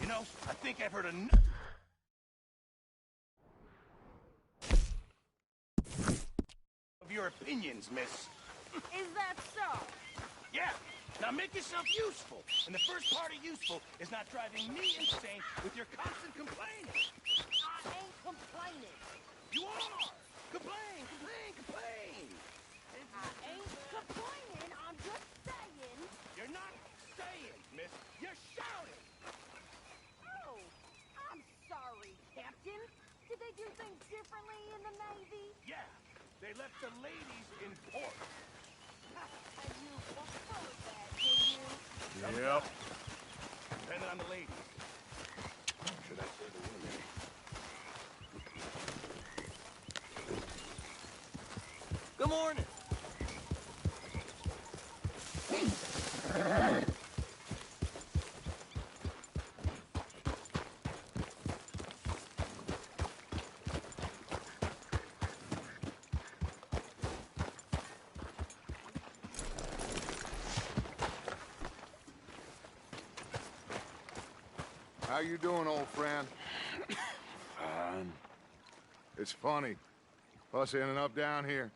know, I think I've heard enough of your opinions, miss. Is that so? Yeah. Now make yourself useful. And the first part of useful is not driving me insane with your constant complaining. I ain't complaining. You are! Complain, complain, complain! I ain't complaining. I'm just saying. You're not saying, miss. You're shouting! Oh, I'm sorry, Captain. Did they do things differently in the Navy? Yeah, they left the ladies in port. And you preferred that, did you? Yep. Depending on the ladies. Should I say the women? Good morning. How you doing, old friend? Fine. It's funny, us ending up down here.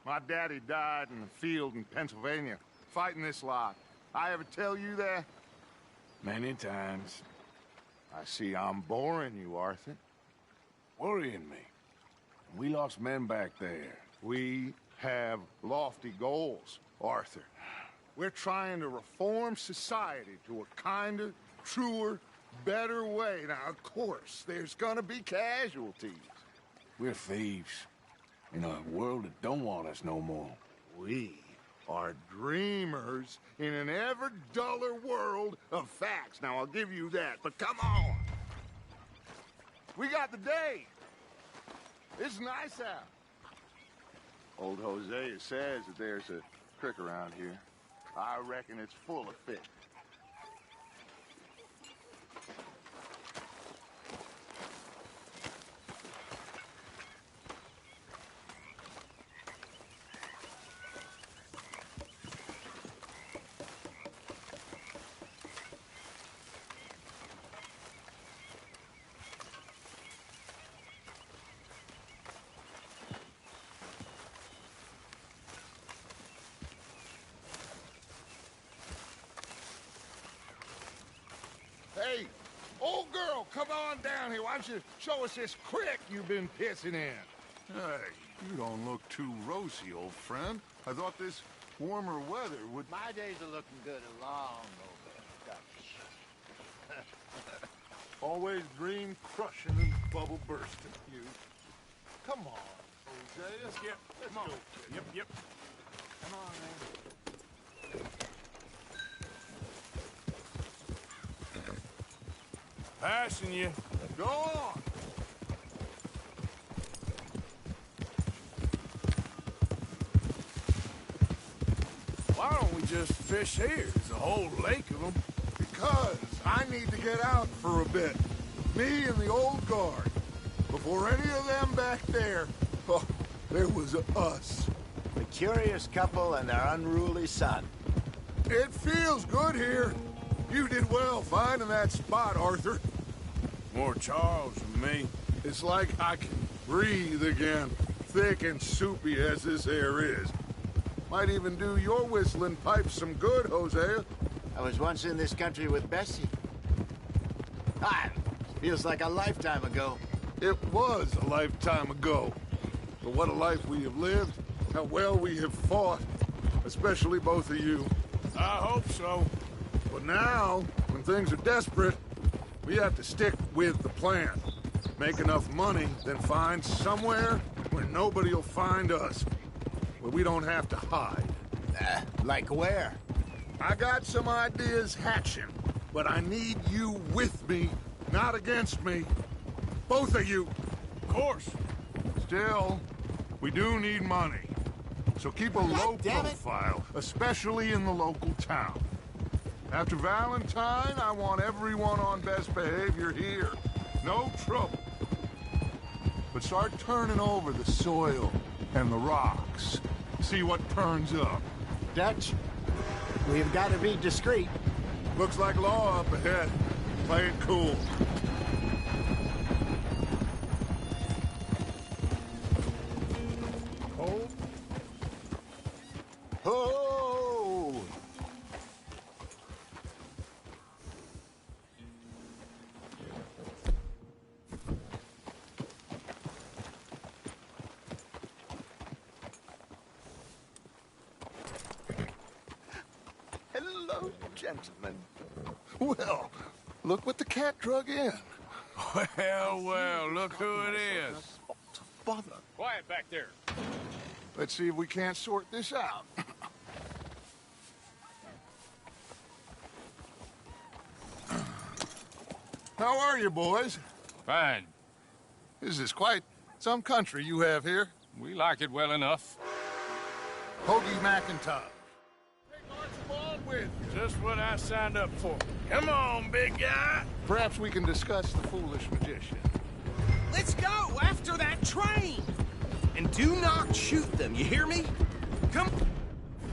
My daddy died in the field in Pennsylvania, fighting this lot. I ever tell you that? Many times. I see I'm boring you, Arthur. Worrying me. We lost men back there. We have lofty goals, Arthur. We're trying to reform society to a kinder, truer, better way. Now, of course, there's gonna be casualties. We're thieves. In a world that don't want us no more. We are dreamers in an ever duller world of facts. Now, I'll give you that, but come on. We got the day. It's nice out. Old Hosea says that there's a creek around here. I reckon it's full of fish. Hey, old girl, come on down here. Why don't you show us this creek you've been pissing in? Hey, you don't look too rosy, old friend. I thought this warmer weather would... My days are looking good along over Dutch. Always dream crushing and bubble bursting. You. Come on, Hosea. Yep, Let's come on. go. Yep. Come on, man. Passing you. Go on. Why don't we just fish here? There's a whole lake of them. Because I need to get out for a bit. Me and the old guard. Before any of them back there, oh, there was us. The curious couple and their unruly son. It feels good here. You did well finding that spot, Arthur. More Charles than me. It's like I can breathe again, thick and soupy as this air is. Might even do your whistling pipes some good, Hosea. I was once in this country with Bessie. Ah, feels like a lifetime ago. It was a lifetime ago. But what a life we have lived, how well we have fought, especially both of you. I hope so. But now, when things are desperate, we have to stick with the plan. Make enough money, then find somewhere where nobody will find us. Where we don't have to hide. Like where? I got some ideas hatching, but I need you with me, not against me. Both of you. Of course. Still, we do need money. So keep a low damn it. profile, especially in the local town. After Valentine, I want everyone on best behavior here. No trouble. But start turning over the soil and the rocks. See what turns up. Dutch, we've got to be discreet. Looks like law up ahead. Play it cool. Cold? Oh! Hello, gentlemen. Well, look what the cat drug in. Well, look who it is. Bother. Quiet back there. Let's see if we can't sort this out. How are you, boys? Fine. This is quite some country you have here. We like it well enough. Hoagie McIntyre. Take Archibald with you. Just what I signed up for. Come on, big guy. Perhaps we can discuss the foolish magician. Let's go after that train! And do not shoot them, you hear me? Come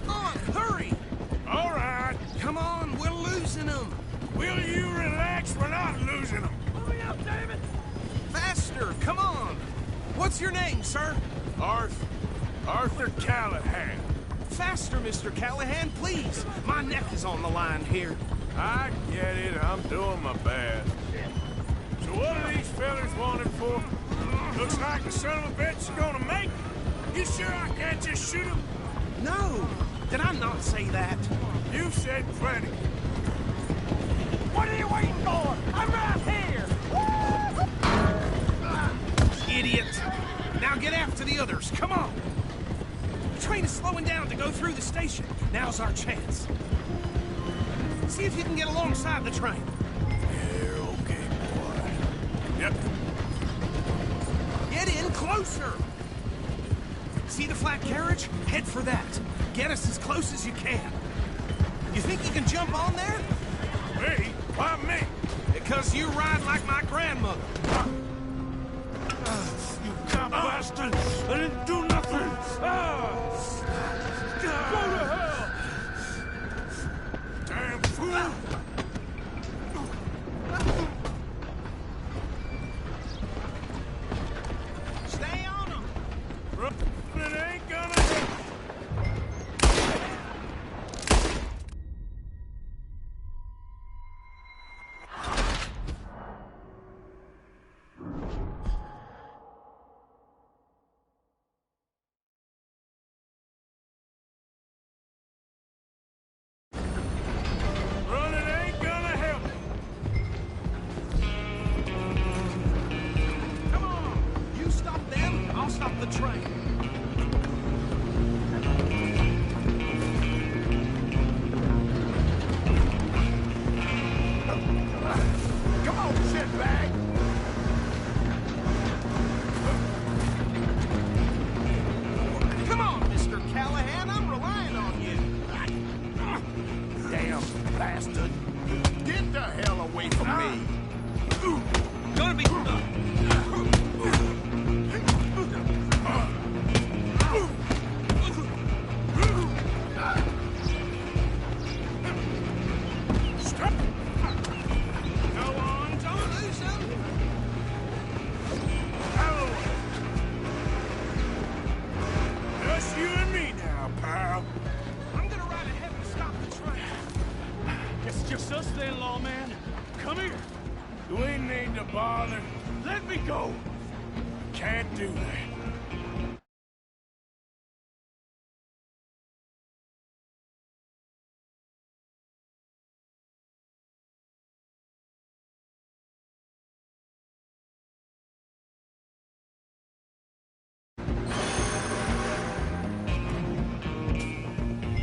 on, hurry! All right. Come on, we're losing them! Will you relax? We're not losing them. Hurry up, David! Faster, come on! What's your name, sir? Arthur Callahan. Faster, Mr. Callahan, please! My neck is on the line here. I get it. I'm doing my best. So what are these fellas wanted for? Looks like the son of a bitch is gonna make it. You sure I can't just shoot him? No! Did I not say that? You said plenty. What are you waiting for? I'm right here! Idiot! Now get after the others, come on! The train is slowing down to go through the station. Now's our chance. See if you can get alongside the train. Here, okay, boy. Yep. Get in closer! See the flat carriage? Head for that. Get us as close as you can. You think you can jump on there? Me? Why me? Because you ride like my grandmother. You cop bastard! I didn't do nothing! Go to hell! Damn fool! Stay on them! It ain't gonna hit! Running ain't gonna help. Come on! You stop them, I'll stop the train. Come on, shitbag! Come on, Mr. Callahan, I'm relying on you. Damn bastard! Get the hell away from me! Gonna be... Stop! Go on, don't lose them. Alloway! Just you and me now, pal. I'm gonna ride ahead and stop the train. It's just us then, lawman. Come here. You ain't need to bother. Let me go. Can't do that.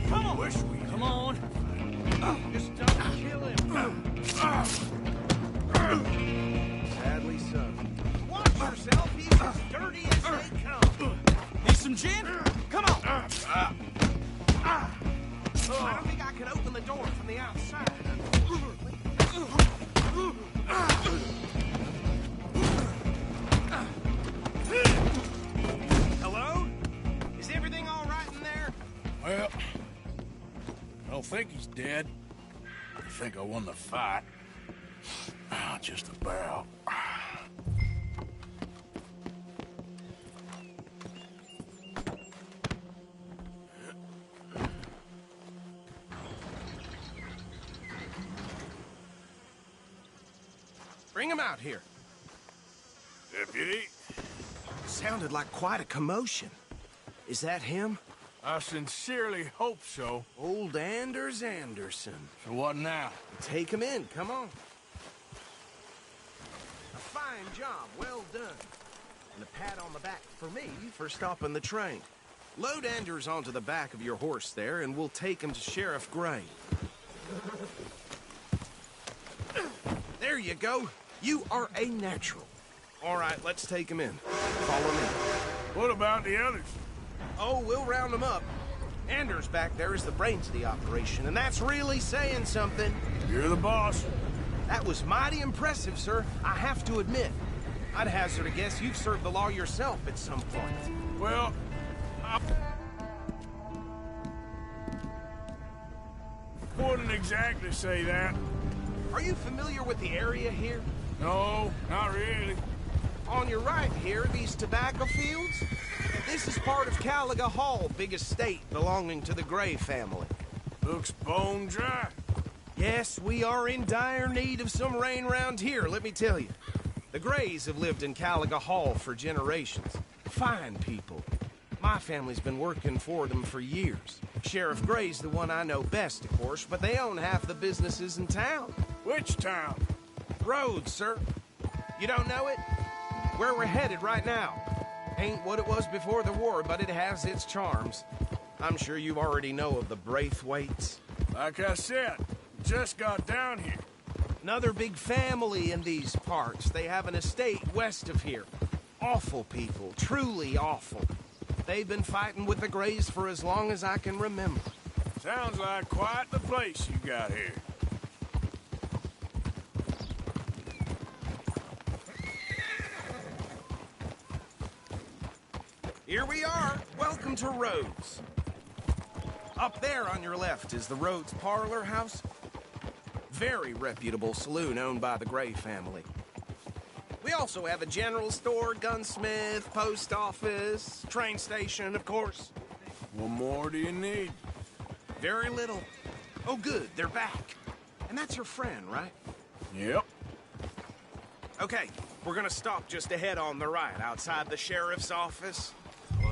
Come on. Wish we Come on. Just don't kill him. Sadly so. Watch yourself, he's as dirty as they come. Need some gin? Come on. I don't think I can open the door from the outside. Hello? Is everything all right in there? Well, I don't think he's dead. I think I won the fight. just about. Bring him out here. Deputy, Sounded like quite a commotion. Is that him? I sincerely hope so. Old Anders Anderson. So what now? Take him in, come on. A fine job, well done. And a pat on the back for me for stopping the train. Load Anders onto the back of your horse there, and we'll take him to Sheriff Gray. There you go. You are a natural. All right, let's take him in. Follow me. What about the others? Oh, we'll round them up. Anders back there is the brains of the operation, and that's really saying something. You're the boss. That was mighty impressive, sir. I have to admit. I'd hazard a guess you've served the law yourself at some point. Well, I wouldn't exactly say that. Are you familiar with the area here? No, not really. On your right here, these tobacco fields? This is part of Caliga Hall, big estate belonging to the Gray family. Looks bone dry. Yes, we are in dire need of some rain round here, let me tell you. The Grays have lived in Caliga Hall for generations. Fine people. My family's been working for them for years. Sheriff Gray's the one I know best, of course, but they own half the businesses in town. Which town? Rhodes, sir. You don't know it? Where we're headed right now. Ain't what it was before the war, but it has its charms. I'm sure you already know of the Braithwaites. Like I said, just got down here. Another big family in these parts. They have an estate west of here. Awful people, truly awful. They've been fighting with the Grays for as long as I can remember. Sounds like quite the place you got here. Here we are. Welcome to Rhodes. Up there on your left is the Rhodes Parlor House. Very reputable saloon owned by the Gray family. We also have a general store, gunsmith, post office, train station, of course. What more do you need? Very little. Oh, good, they're back. And that's your friend, right? Yep. Okay, we're gonna stop just ahead on the right, outside the sheriff's office.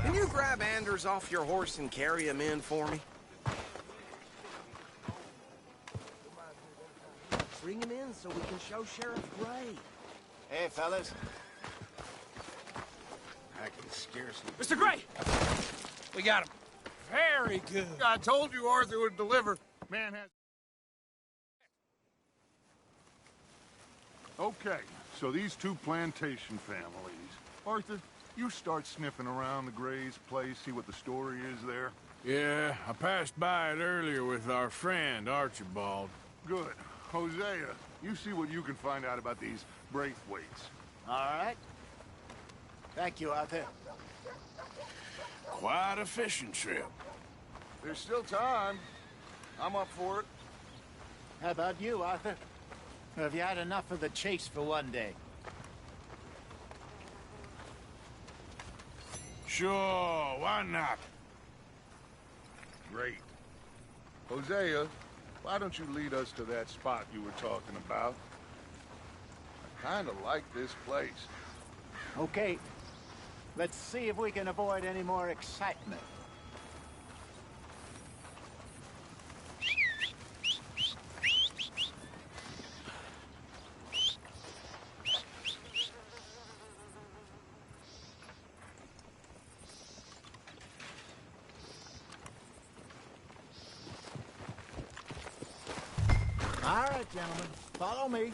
Can you grab Anders off your horse and carry him in for me? Bring him in so we can show Sheriff Gray. Hey, fellas. I can scarcely... Mr. Gray! We got him. Very good. I told you Arthur would deliver. Man has... Okay, so these two plantation families. Arthur, you start sniffing around the Gray's place, see what the story is there. Yeah, I passed by it earlier with our friend, Archibald. Good. Hosea, you see what you can find out about these Braithwaites. All right. Thank you, Arthur. Quite a fishing trip. There's still time. I'm up for it. How about you, Arthur? Or have you had enough of the chase for one day? Sure, why not? Great. Hosea, why don't you lead us to that spot you were talking about? I kind of like this place. Okay. Let's see if we can avoid any more excitement. All right, gentlemen. Follow me.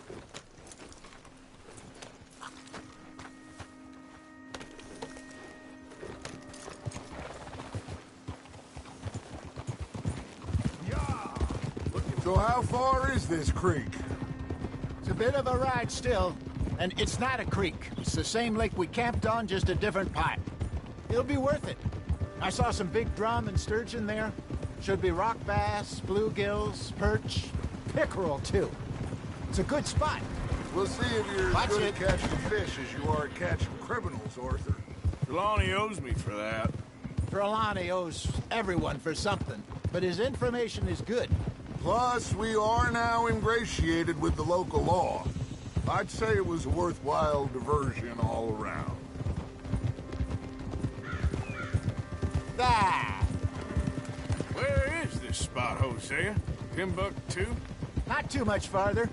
So how far is this creek? It's a bit of a ride still, and it's not a creek. It's the same lake we camped on, just a different part. It'll be worth it. I saw some big drum and sturgeon there. Should be rock bass, bluegills, perch, pickerel, too. It's a good spot. We'll see if you're as Watch good it. at catching fish as you are at catching criminals, Arthur. Trelawney owes me for that. Trelawney owes everyone for something, but his information is good. Plus, we are now ingratiated with the local law. I'd say it was a worthwhile diversion all around. Ah, Where is this spot, Hosea? Timbuktu? not too much farther.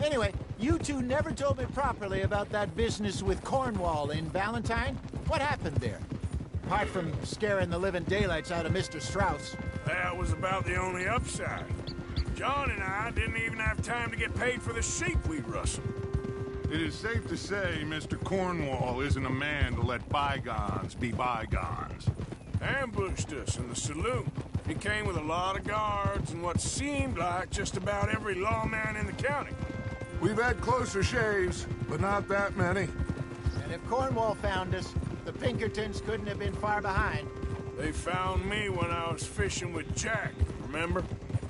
Anyway, you two never told me properly about that business with Cornwall in Valentine. What happened there? Apart from scaring the living daylights out of Mr. Strauss. That was about the only upside. John and I didn't even have time to get paid for the sheep we rustled. It is safe to say Mr. Cornwall isn't a man to let bygones be bygones. Ambushed us in the saloon. He came with a lot of guards and what seemed like just about every lawman in the county. We've had closer shaves, but not that many. And if Cornwall found us, the Pinkertons couldn't have been far behind. They found me when I was fishing with Jack, remember?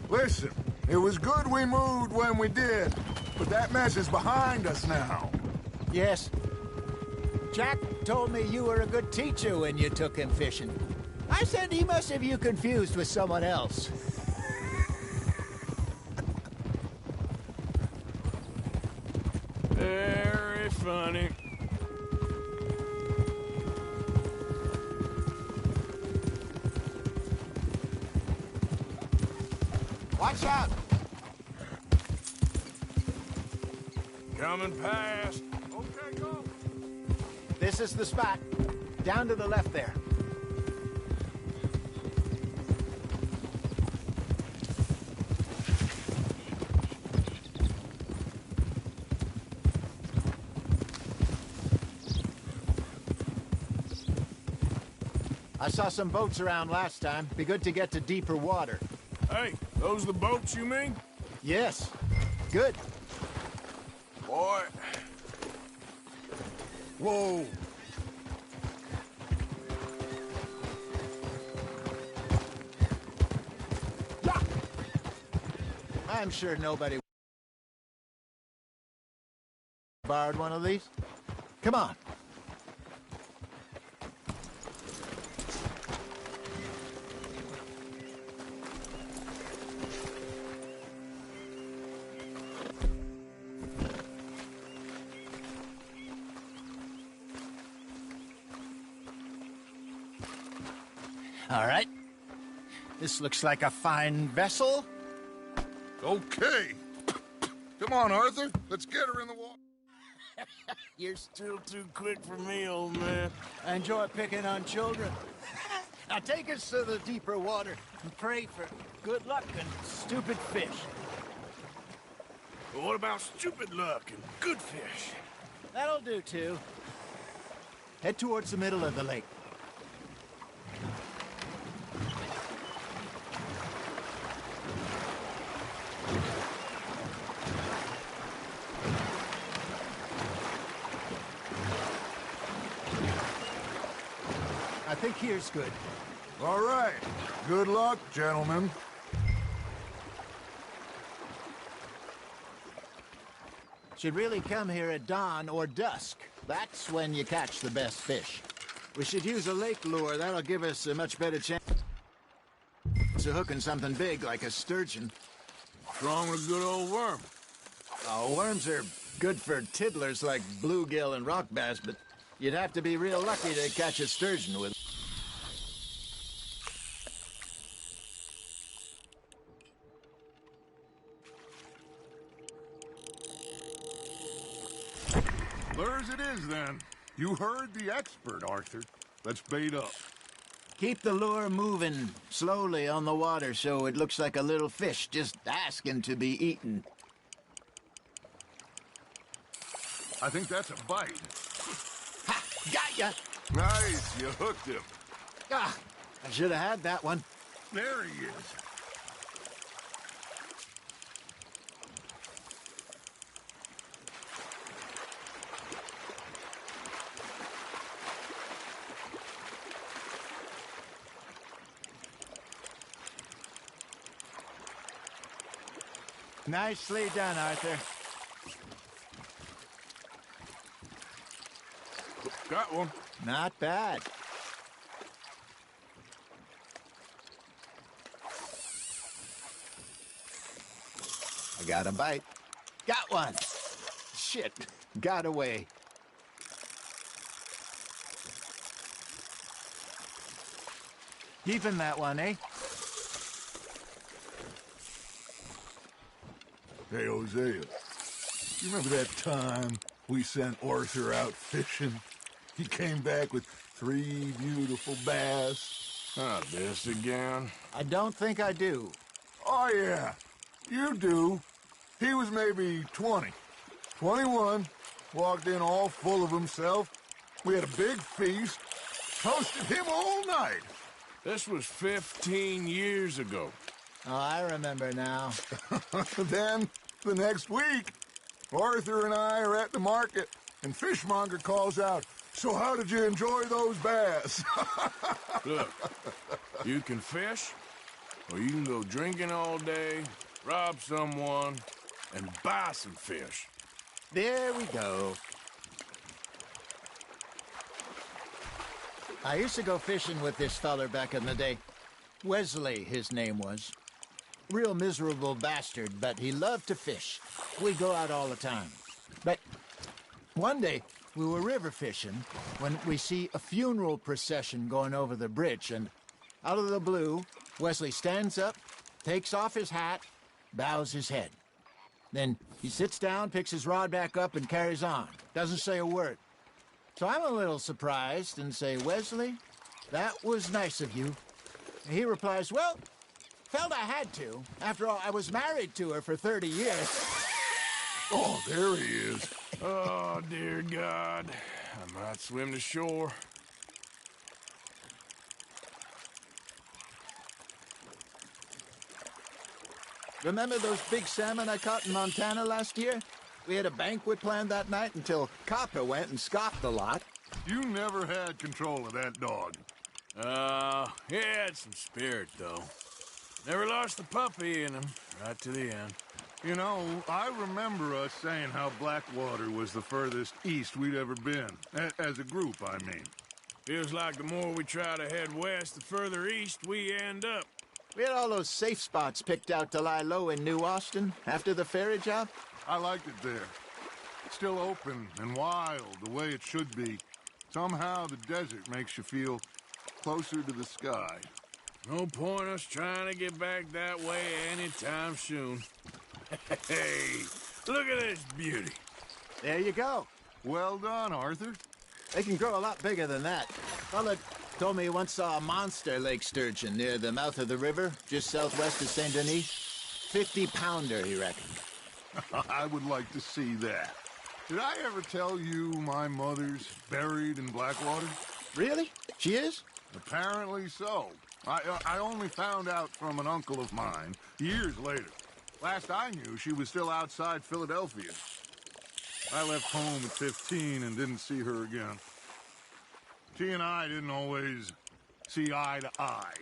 Listen, it was good we moved when we did, but that mess is behind us now. Yes. Jack told me you were a good teacher when you took him fishing. I said he must have you confused with someone else. Very funny. Watch out! Coming past. Okay, go. This is the spot. Down to the left there. I saw some boats around last time. Be good to get to deeper water. Hey, those the boats you mean? Yes. Good. Boy, Whoa. Yeah. I'm sure nobody borrowed one of these. Come on. All right. This looks like a fine vessel. Okay. Come on, Arthur. Let's get her in the water. you're still too quick for me, old man. I enjoy picking on children. Now take us to the deeper water and pray for good luck and stupid fish. But what about stupid luck and good fish? That'll do, too. Head towards the middle of the lake. I think here's good. All right. Good luck, gentlemen. Should really come here at dawn or dusk. That's when you catch the best fish. We should use a lake lure. That'll give us a much better chance of hooking something big like a sturgeon. What's wrong with a good old worm? Oh, worms are good for tiddlers like bluegill and rock bass, but you'd have to be real lucky to catch a sturgeon with. Lures it is, then. You heard the expert, Arthur. Let's bait up. Keep the lure moving slowly on the water so it looks like a little fish just asking to be eaten. I think that's a bite. Ha! Got ya! Nice, you hooked him. Ah, I should have had that one. There he is. Nicely done, Arthur. Got one. Not bad. I got a bite. Got one. Shit. Got away. Keeping that one, eh? Hey, Hosea, you remember that time we sent Arthur out fishing? He came back with 3 beautiful bass. Ah, this again? I don't think I do. Oh, yeah, you do. He was maybe 20, 21, walked in all full of himself. We had a big feast, toasted him all night. This was 15 years ago. Oh, I remember now. Then, the next week, Arthur and I are at the market, and Fishmonger calls out, "So how did you enjoy those bass?" Look, you can fish, or you can go drinking all day, rob someone, and buy some fish. There we go. I used to go fishing with this feller back in the day. Wesley, his name was. Real miserable bastard, but he loved to fish. We'd go out all the time. But one day, we were river fishing when we see a funeral procession going over the bridge, and out of the blue, Wesley stands up, takes off his hat, bows his head. Then he sits down, picks his rod back up, and carries on. Doesn't say a word. So I'm a little surprised and say, "Wesley, that was nice of you." And he replies, "Well, felt I had to. After all, I was married to her for 30 years. Oh, there he is. Oh, dear God. I might swim to shore. Remember those big salmon I caught in Montana last year? We had a banquet planned that night until Copper went and scoffed a lot. You never had control of that dog. He had some spirit, though. Never lost the puppy in him, right to the end. You know, I remember us saying how Blackwater was the furthest east we'd ever been. As a group, I mean. Feels like the more we try to head west, the further east we end up. We had all those safe spots picked out to lie low in New Austin after the ferry job. I liked it there. Still open and wild, the way it should be. Somehow the desert makes you feel closer to the sky. No point us trying to get back that way anytime soon. Hey, look at this beauty. There you go. Well done, Arthur. They can grow a lot bigger than that. Fella told me he once saw a monster lake sturgeon near the mouth of the river, just southwest of St. Denis. 50-pounder, he reckoned. I would like to see that. Did I ever tell you my mother's buried in Blackwater? Really? She is? Apparently so. I only found out from an uncle of mine years later. Last I knew, she was still outside Philadelphia. I left home at 15 and didn't see her again. She and I didn't always see eye to eye.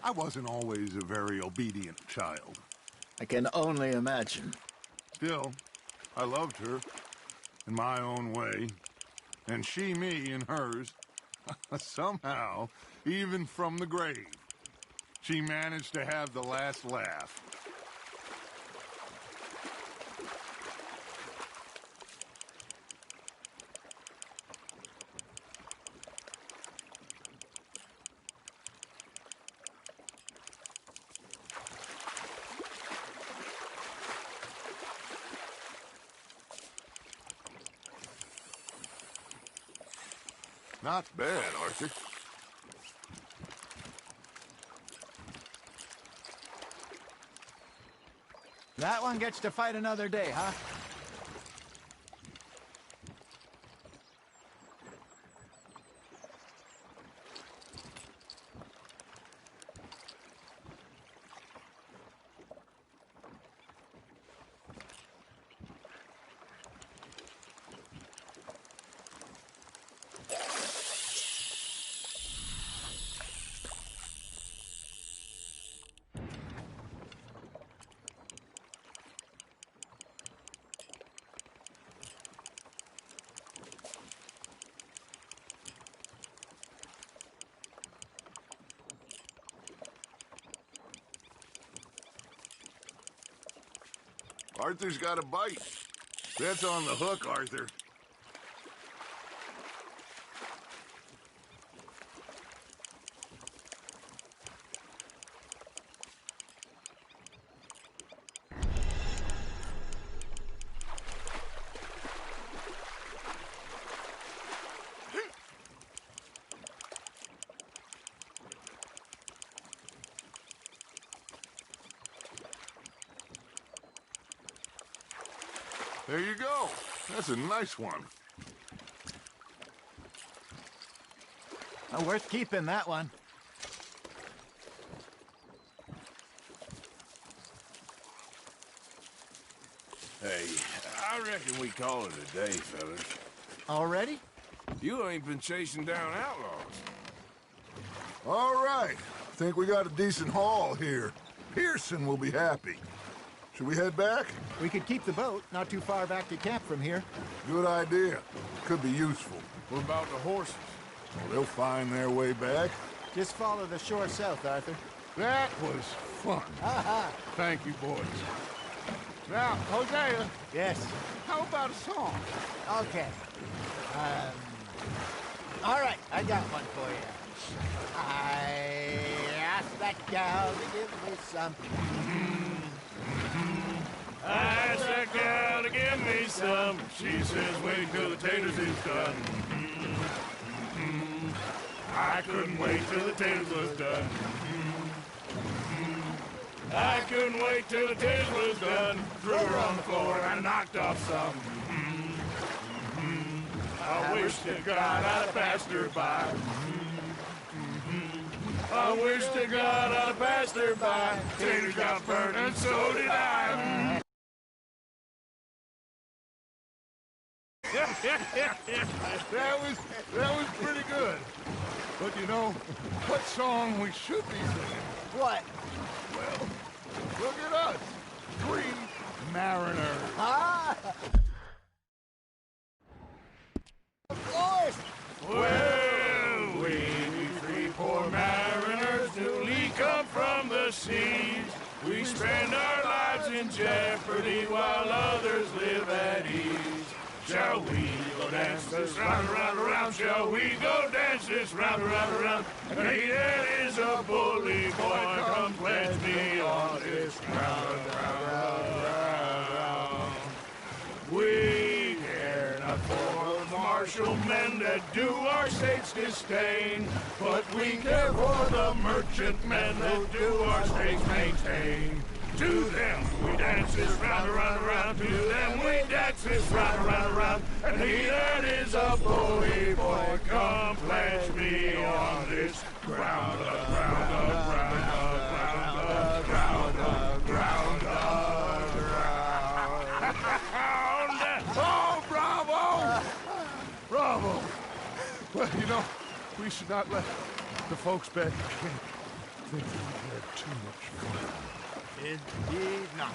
I wasn't always a very obedient child. I can only imagine. Still, I loved her in my own way, and she me in hers. Somehow, even from the grave, she managed to have the last laugh. Not bad, Arthur. That one gets to fight another day, huh? Arthur's got a bite. That's on the hook, Arthur. There you go. That's a nice one. Oh, worth keeping, that one. Hey, I reckon we call it a day, fellas. Already? You ain't been chasing down outlaws. All right. Think we got a decent haul here. Pearson will be happy. Should we head back? We could keep the boat, not too far back to camp from here. Good idea. Could be useful. What about the horses? Well, they'll find their way back. Just follow the shore south, Arthur. That was fun. Thank you, boys. Now, Hosea, Yes. how about a song? Okay. All right, I got one for you. I asked that gal to give me some. I asked that gal to give me some. She says, wait till the taters is done. I couldn't wait till the taters was done. I couldn't wait till the taters was done. Threw her on the floor and I knocked off some. I wish to God I'd have passed her by. I wish to God I'd have passed her by. Taters got burned and so did I. That was pretty good. But you know, what song we should be singing? What? Well, look at us. 3 mariners. Ah! Of course! Well, we 3 poor mariners newly come from the seas. We spend our lives in jeopardy while others live at ease. Shall we go dance this round, around, around? Shall we go dance this round, around, around? And he that is a bully boy, come pledge me on this ground, round. We care not for the martial men that do our state's disdain, but we care for the merchant men that do our state's maintain. To them we dance this round, around, around. To them we dance this round, around, around. And he that is a bully boy, come pledge me on this ground, ground, ground, ground, ground, ground, ground. Oh, bravo! Bravo! Well, you know, we should not let the folks back in camp think that we had too much fun. Indeed not.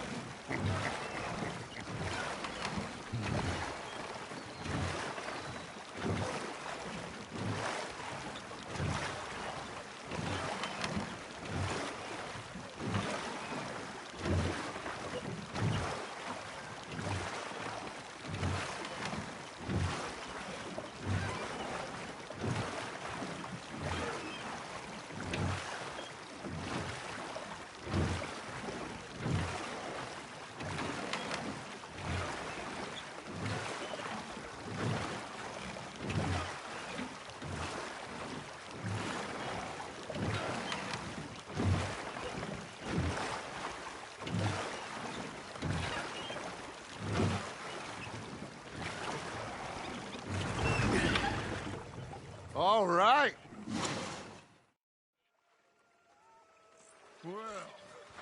All right. Well,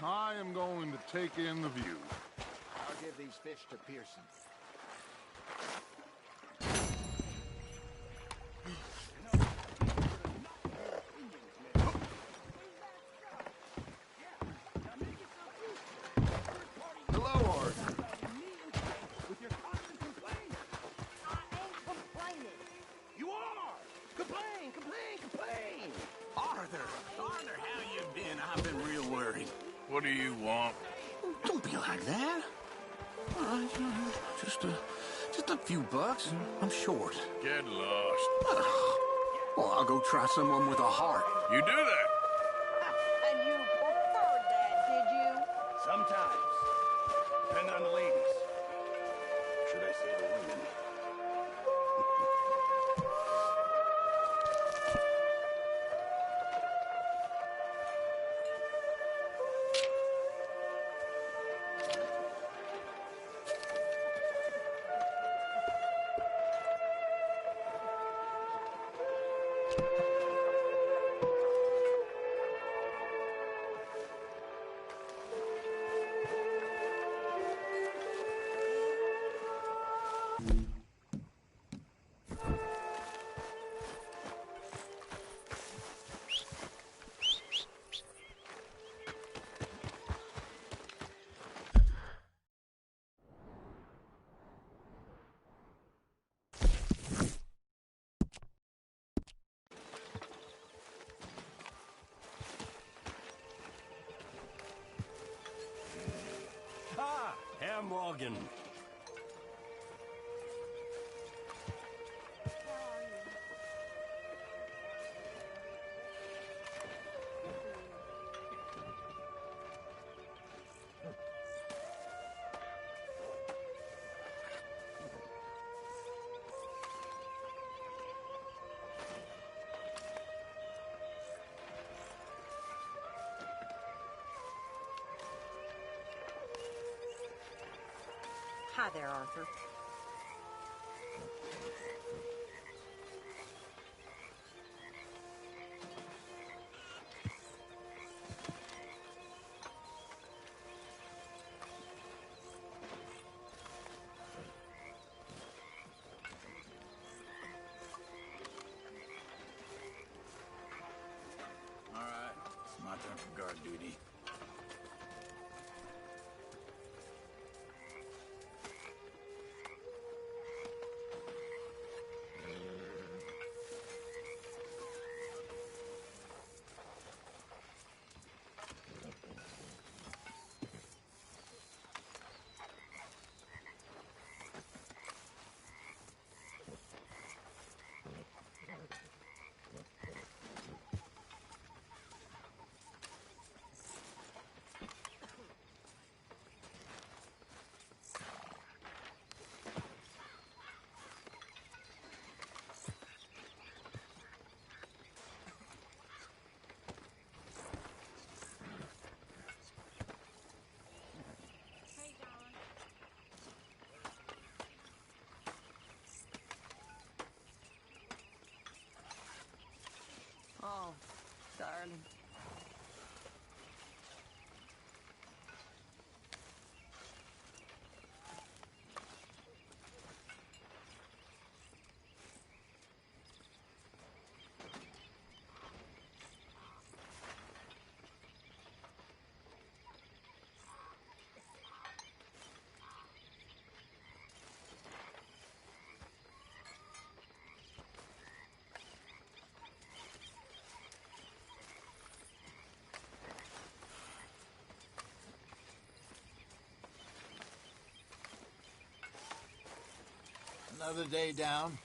I am going to take in the view. I'll give these fish to Pearson. Hello, Arthur. With your constant complaining. I ain't complaining. You are! Complain, complain, complain! Arthur, how you been? I've been real worried. What do you want? Don't be like that. Just a few bucks. I'm short. Get lost. Well, I'll go try someone with a heart. You do that. And you preferred that, did you? Sometimes. Depending on the ladies. Should I say the women? Ah, Herr Morgan. Hi there, Arthur. All right, it's my turn for guard duty. Oh, darling. Another day down.